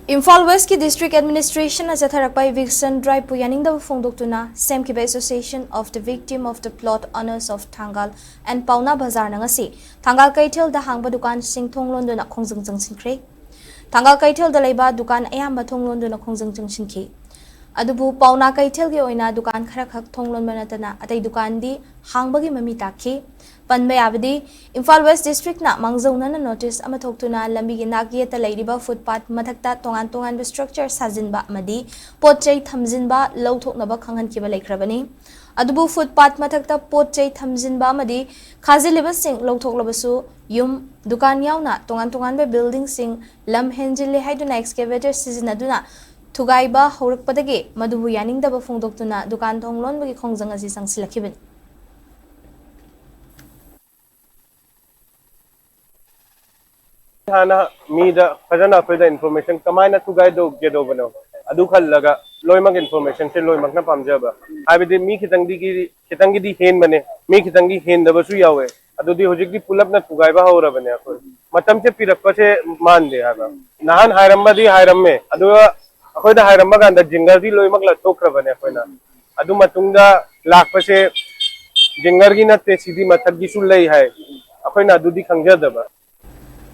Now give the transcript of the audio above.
Imphal West की District Administration as a eviction drive pu Yaningdaba Phongdoktuna Semkiba Association of the Victim of the Plot Owners of Thangal and Pauna Bazar nangasi Thangal Keithel the Hangba Dukan sing Thong Londona Khongjang Jangsinkre Thangal Keithel the Leba Dukan Ayamba Thong Londona Khongjang Jangsinki Adubu Pauna Keithel gi oina Dukan khara khak Thong Londona tana atai Dukan di Hangba gi mami takhi Panbe abdi Imphal West District na mangzauna na notice ama thoktuna lambi gi nagi ta leiriba footpath mathakta tongan structure sajinba amadi potchei thamjinba lawthoknaba khangan kiba leikrabani adubu footpath mathakta potchei thamjinba amadi khajiliba sing lawthoklabasu yum dukan yauna tongan be building sing lam henjile haiduna excavator sizinaduna thugaiba horakpadagi madubu yaningdaba phongdoktuna dukan thonglonbagi khongjang asi sangsilakibani Hana mida fajana feda information kamaina tu guide do gedo bano adu khallaga loimak information se loimak na pamjaba habide mi khitangi di hen bane mi khitangi hen da basu yawe adu di hojik di pulap na tu gaiba hawra bane akoi matam se pirakpa se man de haba nahan hairamba di hairamme adu akoi da hairamba ganda jingar di loimak la tokra bane akoi na adu matungda lakpa se jingar gi na te sidi mathak gi sul lei hai akoi na adu di khangjada ba